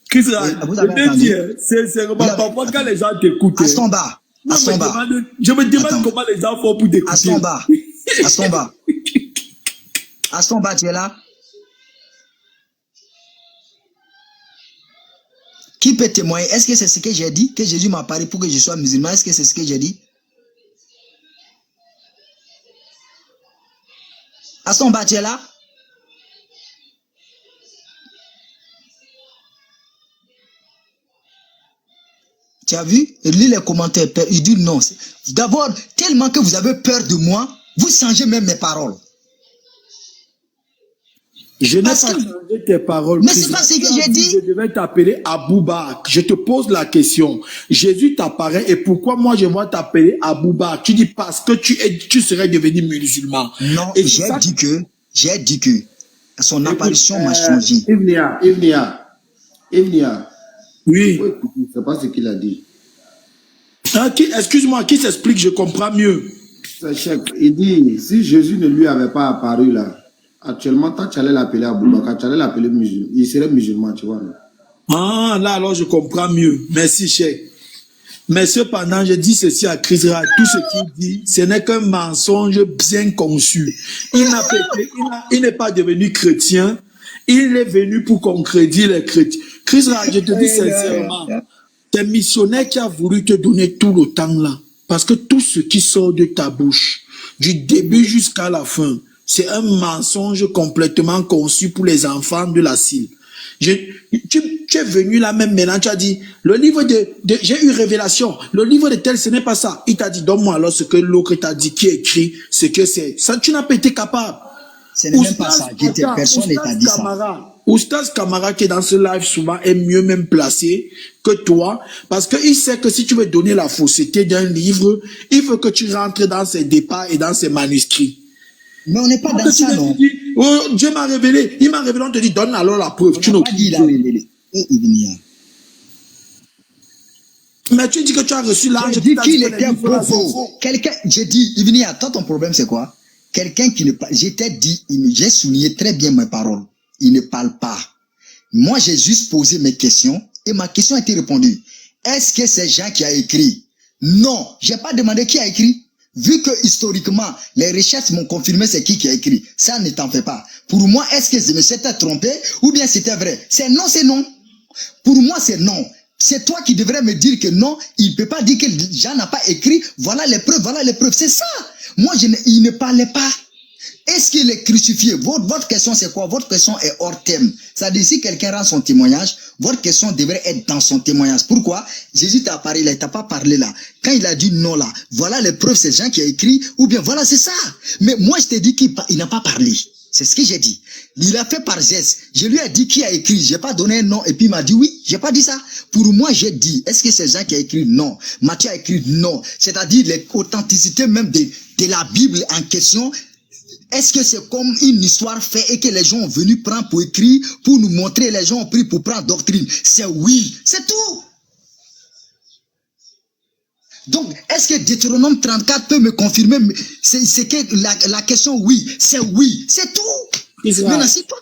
Chris Raj, je te dis, sincèrement, parfois quand les gens t'écoutent, Astomba, je me demande comment les gens font pour t'écouter. Astomba, tu es là? Qui peut témoigner? Est-ce que c'est ce que j'ai dit? Que Jésus m'a parlé pour que je sois musulman? Est-ce que c'est ce que j'ai dit? Astomba, tu es là? Tu as vu? Lis les commentaires. Il dit non. D'abord, tellement que vous avez peur de moi, vous changez même mes paroles. Je n'ai pas changé tes paroles. Mais c'est pas ce que j'ai dit. Je devais t'appeler Abou Bakr. Je te pose la question. Jésus t'apparaît et pourquoi moi je vais t'appeler Abou Bakr? Tu dis parce que tu serais devenu musulman. Non, j'ai dit que son apparition m'a changé. Evnia. Oui. C'est pas ce qu'il a dit. Excuse-moi, qui s'explique, je comprends mieux. Il dit, si Jésus ne lui avait pas apparu là, actuellement, quand tu allais l'appeler Abou Bakr, tu allais l'appeler musulman, il serait musulman, tu vois. Non? Ah, là alors je comprends mieux. Merci, Cheikh. Mais cependant, je dis ceci à Chris Raj, tout ce qu'il dit, ce n'est qu'un mensonge bien conçu. Il n'est pas devenu chrétien, il est venu pour concrétiser les chrétiens. Chris Raj, je te dis sincèrement, c'est missionnaire qui a voulu te donner tout le temps là. Parce que tout ce qui sort de ta bouche, du début jusqu'à la fin, c'est un mensonge complètement conçu pour les enfants de la cible. Tu es venu là même maintenant, tu as dit, le livre j'ai eu révélation, le livre de tel, ce n'est pas ça. Il t'a dit, donne-moi alors ce que l'autre t'a dit, qui écrit, ce que c'est. Ça, tu n'as pas été capable. Ce n'est même pas ça. Personne ne t'a dit ça. Oustaz Kamara qui est dans ce live souvent est mieux même placé que toi parce qu'il sait que si tu veux donner la fausseté d'un livre, il faut que tu rentres dans ses débats et dans ses manuscrits. Mais on n'est pas dans ça, non. Oh, Dieu m'a révélé, il m'a révélé, on te dit donne alors la preuve. Tu n'as pas dit il a révélé. Mais tu dis que tu as reçu l'ange. J'ai dit qu'il était faux. Quelqu'un, j'ai dit, Ivnia, toi ton problème c'est quoi? Quelqu'un qui ne parle, j'ai souligné très bien mes paroles. Il ne parle pas. Moi, j'ai juste posé mes questions et ma question a été répondue. Est-ce que c'est Jean qui a écrit? Non, j'ai pas demandé qui a écrit. Vu que historiquement, les recherches m'ont confirmé c'est qui a écrit. Ça ne t'en fait pas. Pour moi, est-ce que je me suis trompé ou bien c'était vrai? C'est non, c'est non. Pour moi, c'est non. C'est toi qui devrais me dire que non, il ne peut pas dire que Jean n'a pas écrit. Voilà les preuves, c'est ça. Moi, il ne parlait pas. Est-ce qu'il est crucifié? Votre question, c'est quoi? Votre question est hors thème. C'est-à-dire, si quelqu'un rend son témoignage, votre question devrait être dans son témoignage. Pourquoi? Jésus t'a parlé là, il t'a pas parlé là. Quand il a dit non là, voilà les preuves, c'est Jean qui a écrit, ou bien voilà, c'est ça. Mais moi, je t'ai dit qu'il n'a pas parlé. C'est ce que j'ai dit. Il a fait par geste. Je lui ai dit qui a écrit. J'ai pas donné un nom et puis il m'a dit oui. J'ai pas dit ça. Pour moi, j'ai dit, est-ce que c'est Jean qui a écrit? Non. Matthieu a écrit? Non. C'est-à-dire l'authenticité même de la Bible en question. Est-ce que c'est comme une histoire faite et que les gens ont venu prendre pour écrire, pour nous montrer, les gens ont pris pour prendre doctrine? C'est oui. C'est tout. Donc, est-ce que Deutéronome 34 peut me confirmer? C'est que la question oui. C'est oui. C'est tout. Maintenant, c'est pas...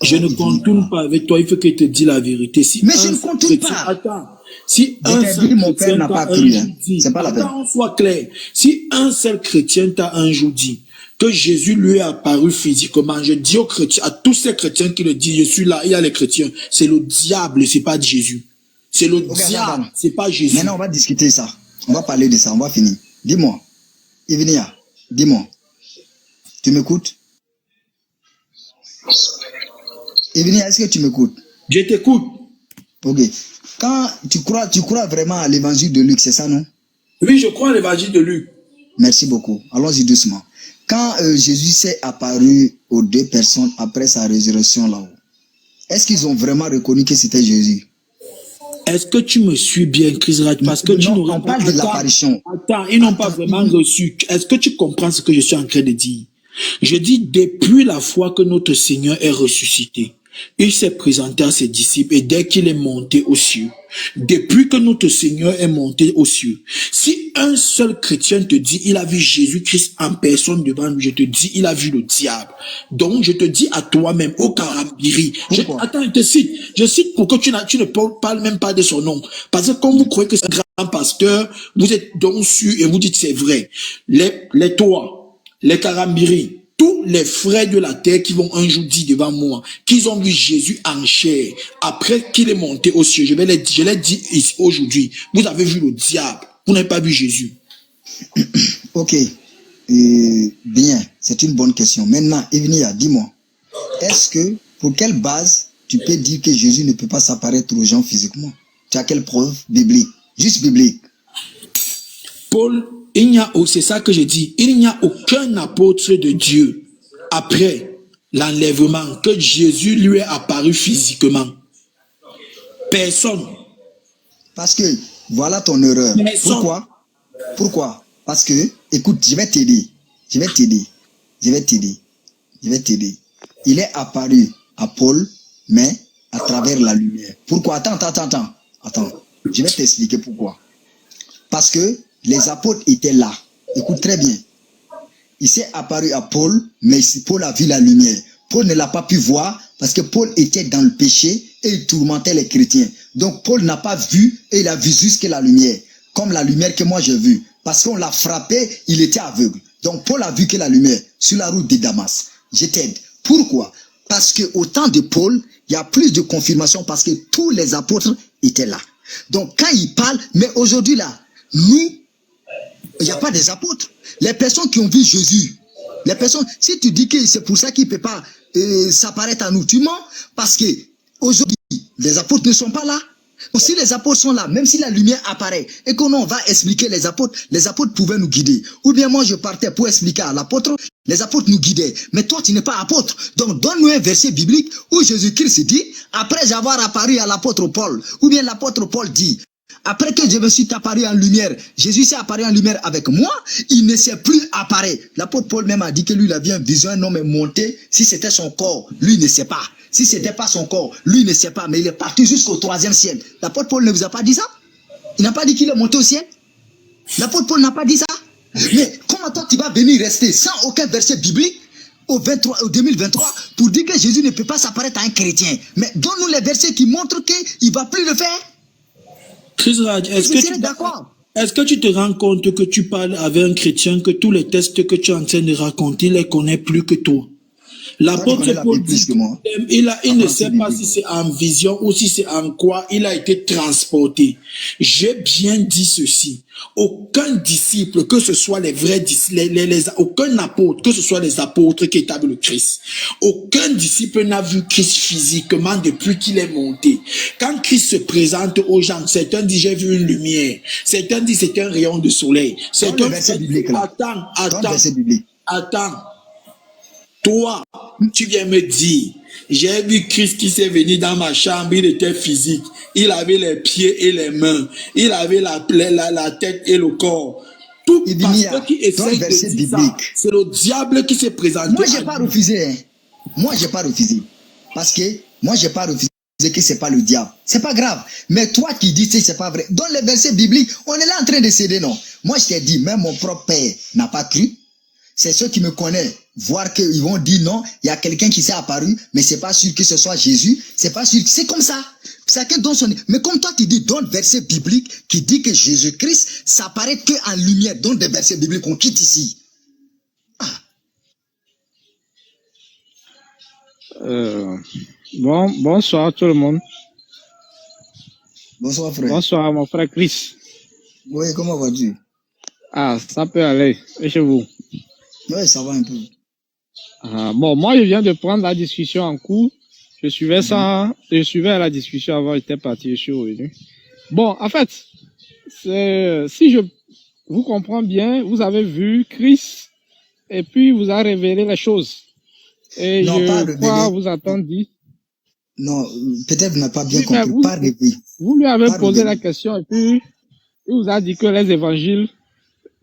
Je ne contourne pas avec toi, il faut qu'il te dise la vérité. Si mais je ne contourne pas. Attends. Si un seul mon père n'a pas cru, c'est pas la peine. Attends, soit clair. Si un seul chrétien t'a un jour dit que Jésus lui est apparu physiquement, je dis aux chrétiens, à tous ces chrétiens qui le disent, je suis là, il y a les chrétiens, c'est le diable, c'est pas Jésus. C'est le diable, c'est pas Jésus. Maintenant, on va discuter ça. On va parler de ça, on va finir. Dis-moi, Ivnia, dis-moi. Tu m'écoutes? Ivnia, est-ce que tu m'écoutes? Je t'écoute. Ok. Quand tu crois vraiment à l'évangile de Luc, c'est ça, non? Oui, je crois à l'évangile de Luc. Merci beaucoup. Allons-y doucement. Quand Jésus s'est apparu aux deux personnes après sa résurrection là-haut, est-ce qu'ils ont vraiment reconnu que c'était Jésus? Est-ce que tu me suis bien, Chris Raj? Parce que tu on parle de l'apparition. Attends, ils n'ont pas vraiment reçu. Est-ce que tu comprends ce que je suis en train de dire? Je dis depuis la fois que notre Seigneur est ressuscité, il s'est présenté à ses disciples et dès qu'il est monté aux cieux, depuis que notre Seigneur est monté aux cieux, si un seul chrétien te dit il a vu Jésus-Christ en personne devant lui, je te dis il a vu le diable. Donc je te dis à toi-même, au Karambiri, attends, je cite pour que tu ne parles même pas de son nom. Parce que comme vous croyez que c'est un grand pasteur, vous êtes donc sûr et vous dites c'est vrai. Les Toa, les Karambiri, tous les frères de la terre qui vont un jour dire devant moi qu'ils ont vu Jésus en chair après qu'il est monté aux cieux. Je l'ai dit ici aujourd'hui. Vous avez vu le diable. Vous n'avez pas vu Jésus. Ok. Bien. C'est une bonne question. Maintenant, Evnia, dis-moi. Est-ce que, pour quelle base tu peux dire que Jésus ne peut pas s'apparaître aux gens physiquement? Tu as quelle preuve biblique? Juste biblique. Paul, c'est ça que j'ai dit, il n'y a aucun apôtre de Dieu après l'enlèvement que Jésus lui est apparu physiquement. Personne. Parce que, voilà ton erreur. Personne. Pourquoi? Parce que, écoute, je vais t'aider. Il est apparu à Paul, mais à travers la lumière. Pourquoi? Attends. Je vais t'expliquer pourquoi. Parce que les apôtres étaient là. Écoute très bien. Il s'est apparu à Paul, mais Paul a vu la lumière. Paul ne l'a pas pu voir parce que Paul était dans le péché et il tourmentait les chrétiens. Donc Paul n'a pas vu et il a vu juste que la lumière. Comme la lumière que moi j'ai vue. Parce qu'on l'a frappé, il était aveugle. Donc Paul a vu que la lumière sur la route de Damas. Je t'aide. Pourquoi? Parce qu'au temps de Paul, il y a plus de confirmation parce que tous les apôtres étaient là. Donc quand il parle, mais aujourd'hui là, nous, il n'y a pas des apôtres. Les personnes qui ont vu Jésus, les personnes, si tu dis que c'est pour ça qu'il ne peut pas s'apparaître à nous, tu mens, parce que aujourd'hui, les apôtres ne sont pas là. Donc, si les apôtres sont là, même si la lumière apparaît, et qu'on va expliquer les apôtres pouvaient nous guider. Ou bien moi, je partais pour expliquer à l'apôtre, les apôtres nous guidaient. Mais toi, tu n'es pas apôtre. Donc, donne-nous un verset biblique où Jésus-Christ dit, après avoir apparu à l'apôtre Paul, ou bien l'apôtre Paul dit, après que je me suis apparu en lumière, Jésus s'est apparu en lumière avec moi, il ne s'est plus apparu. L'apôtre Paul même a dit que lui, il avait une vision, un homme est monté, si c'était son corps, lui il ne sait pas. Si ce n'était pas son corps, lui il ne sait pas, mais il est parti jusqu'au 3e ciel. L'apôtre Paul ne vous a pas dit ça? Il n'a pas dit qu'il est monté au ciel? L'apôtre Paul n'a pas dit ça? Mais comment toi tu vas venir rester sans aucun verset biblique au 2023 pour dire que Jésus ne peut pas s'apparaître à un chrétien? Mais donne-nous les versets qui montrent qu'il ne va plus le faire. Chris Raj, est-ce que tu te rends compte que tu parles avec un chrétien que tous les textes que tu es en train de raconter, il les connaît plus que toi? L'apôtre Paul dit il ne sait pas si c'est en vision ou si c'est en quoi il a été transporté. J'ai bien dit ceci. Aucun disciple, que ce soit les vrais disciples, aucun apôtre, que ce soit les apôtres qui établissent le Christ, aucun disciple n'a vu Christ physiquement depuis qu'il est monté. Quand Christ se présente aux gens, certains disent j'ai vu une lumière, certains disent c'est un rayon de soleil. Certains disent attends. Toi, tu viens me dire, j'ai vu Christ qui s'est venu dans ma chambre, il était physique, il avait les pieds et les mains, il avait la tête et le corps. Tout pasteur qui essaie de dire ça, c'est le diable qui s'est présenté. Moi, j'ai pas refusé. Hein. Moi, j'ai pas refusé. Parce que moi, j'ai pas refusé que c'est pas le diable. C'est pas grave. Mais toi qui dis que c'est pas vrai, dans les versets bibliques, on est là en train de céder, non. Moi, je t'ai dit, même mon propre père n'a pas cru. C'est ceux qui me connaissent, voir qu'ils vont dire non, il y a quelqu'un qui s'est apparu, mais c'est pas sûr que ce soit Jésus, c'est pas sûr, c'est comme ça. Chacun donne son... Mais comme toi tu dis, donne verset biblique qui dit que Jésus-Christ s'apparaît que en lumière, donne des versets bibliques, on quitte ici. Bonsoir tout le monde. Bonsoir frère. Bonsoir mon frère Chris. Oui, comment vas-tu? Ah, ça peut aller. Et chez vous? Oui, ça va un peu. Bon, moi, je viens de prendre la discussion en cours. Je suivais ça, je suivais la discussion avant, j'étais parti, je suis revenu. Bon, en fait, si je vous comprends bien, vous avez vu Christ et puis vous a révélé les choses. Et non, je crois vous attendre dit. Non, peut-être vous n'avez pas bien compris, pas révélé. Vous lui avez posé la question et puis il vous a dit que les évangiles,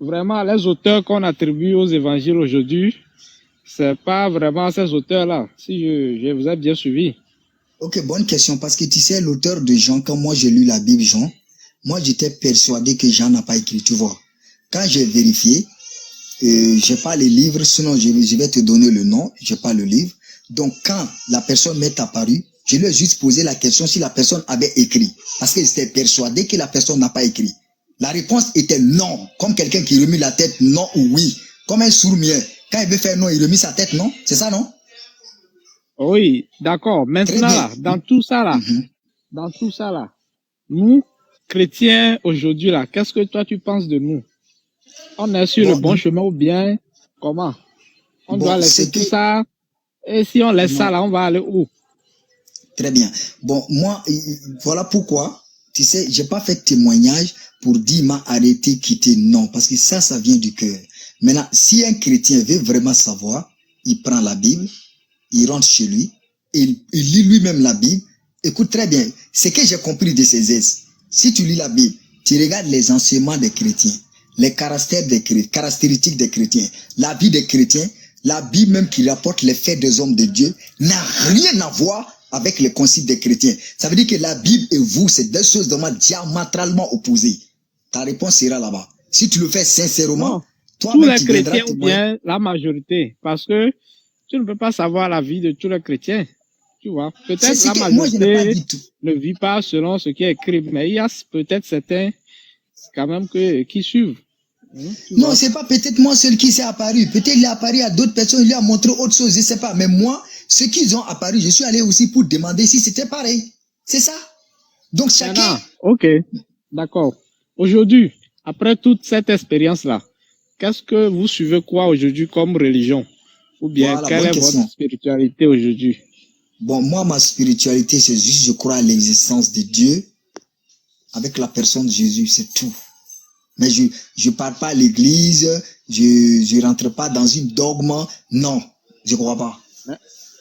vraiment, les auteurs qu'on attribue aux évangiles aujourd'hui, c'est pas vraiment ces auteurs-là, si je vous ai bien suivi. Ok, bonne question. Parce que tu sais, l'auteur de Jean, quand moi j'ai lu la Bible Jean, moi j'étais persuadé que Jean n'a pas écrit, tu vois. Quand j'ai vérifié, j'ai pas les livres, sinon je vais te donner le nom, j'ai pas le livre. Donc quand la personne m'est apparue, je lui ai juste posé la question si la personne avait écrit. Parce que j'étais persuadé que la personne n'a pas écrit. La réponse était non. Comme quelqu'un qui remue la tête non ou oui. Comme un sourd-muet. Quand il veut faire non, il remue sa tête non. C'est ça, non? Oui, d'accord. Maintenant, là, dans tout ça, là, nous, chrétiens, aujourd'hui, là, qu'est-ce que toi, tu penses de nous? On est sur le bon chemin ou bien comment? On doit laisser tout ça. Et si on laisse ça, là, on va aller où? Très bien. Bon, moi, voilà pourquoi, tu sais, j'ai pas fait témoignage pour dire m'a arrêté, quitter. Non, parce que ça vient du cœur. Maintenant, si un chrétien veut vraiment savoir, il prend la Bible, il rentre chez lui, il lit lui-même la Bible. Écoute très bien, ce que j'ai compris de ces aides, si tu lis la Bible, tu regardes les enseignements des chrétiens, les caractéristiques des chrétiens, la vie des chrétiens, la Bible même qui rapporte les faits des hommes de Dieu n'a rien à voir avec les concepts des chrétiens. Ça veut dire que la Bible et vous, c'est deux choses vraiment diamétralement opposées. Ta réponse sera là-bas. Si tu le fais sincèrement, tous les chrétiens ou bien la majorité, parce que tu ne peux pas savoir la vie de tous les chrétiens. Tu vois, peut-être la majorité ne vit pas selon ce qui est écrit, mais il y a peut-être certains quand même qui suivent. Non, c'est pas peut-être moi seul qui s'est apparu. Peut-être il est apparu à d'autres personnes, il lui a montré autre chose, je sais pas. Mais moi, ceux qui ont apparu, je suis allé aussi pour demander si c'était pareil. C'est ça. Donc chacun... Ok, d'accord. Aujourd'hui, après toute cette expérience-là, qu'est-ce que vous suivez quoi aujourd'hui comme religion? Ou bien quelle est votre spiritualité aujourd'hui? Bon, moi, ma spiritualité, c'est juste, je crois à l'existence de Dieu avec la personne de Jésus, c'est tout. Mais je pars pas à l'église, je rentre pas dans une dogme, non, je crois pas.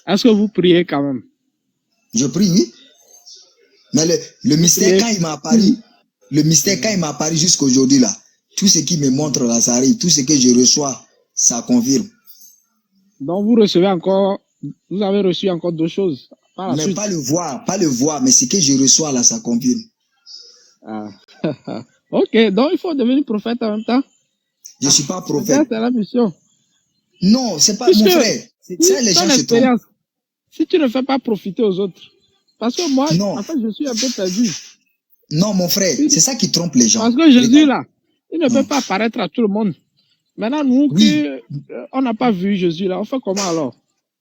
Est-ce que vous priez quand même? Je prie, oui. Mais le mystère, quand il m'a apparu, jusqu'à aujourd'hui là, tout ce qui me montre là, ça arrive, tout ce que je reçois, ça confirme. Donc vous recevez encore, vous avez reçu encore d'autres choses. Mais pas le voir, mais ce que je reçois là, ça confirme. Ah. Ok, donc il faut devenir prophète en même temps. Je suis pas prophète. C'est la mission. Non, c'est pas mon frère. C'est ça, les gens se trompent. Si tu ne fais pas profiter aux autres, parce que moi, en fait, je suis un peu perdu. Non, mon frère, c'est ça qui trompe les gens. Parce que Jésus là, il ne peut pas apparaître à tout le monde. Maintenant, nous, on n'a pas vu Jésus là, on fait comment alors?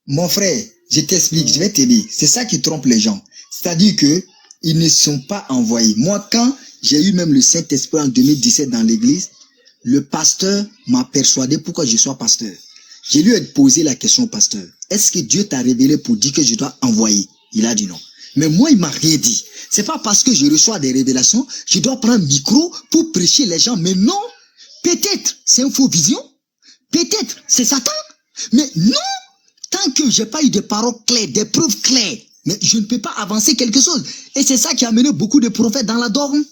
Mon frère, je t'explique, je vais t'aider. C'est ça qui trompe les gens. C'est-à-dire que ils ne sont pas envoyés. Moi, quand j'ai eu même le Saint-Esprit en 2017 dans l'église, le pasteur m'a persuadé pourquoi je sois pasteur. Je lui ai posé la question au pasteur. Est-ce que Dieu t'a révélé pour dire que je dois envoyer? Il a dit non. Mais moi, il m'a rien dit. C'est pas parce que je reçois des révélations, je dois prendre un micro pour prêcher les gens. Mais non, peut-être c'est une fausse vision. Peut-être c'est Satan. Mais non, tant que j'ai pas eu des paroles claires, des preuves claires, mais je ne peux pas avancer quelque chose. Et c'est ça qui a amené beaucoup de prophètes dans la dogme.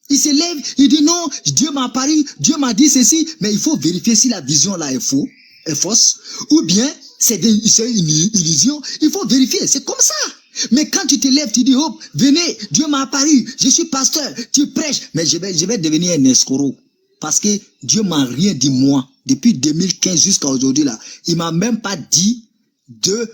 Il se lève, il dit non, Dieu m'a apparu, Dieu m'a dit ceci, mais il faut vérifier si la vision là est fausse, ou bien c'est une illusion. Il faut vérifier, c'est comme ça. Mais quand tu te lèves, tu dis, oh, venez, Dieu m'a apparu, je suis pasteur, tu prêches, mais je vais devenir un escroc. Parce que Dieu m'a rien dit moi, depuis 2015 jusqu'à aujourd'hui là. Il m'a même pas dit de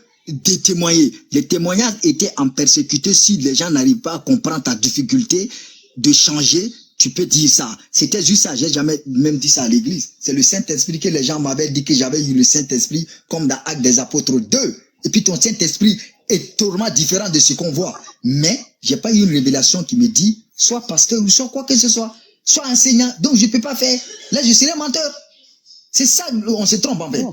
témoigner. Les témoignages étaient en persécuté. Si les gens n'arrivent pas à comprendre ta difficulté de changer, tu peux dire ça. C'était juste ça. J'ai jamais même dit ça à l'église. C'est le Saint-Esprit que les gens m'avaient dit que j'avais eu le Saint-Esprit comme dans Actes des Apôtres 2. Et puis ton Saint-Esprit est totalement différent de ce qu'on voit. Mais j'ai pas eu une révélation qui me dit soit pasteur ou soit quoi que ce soit. Soit enseignant. Donc je peux pas faire. Là je serai menteur. C'est ça, on se trompe en fait.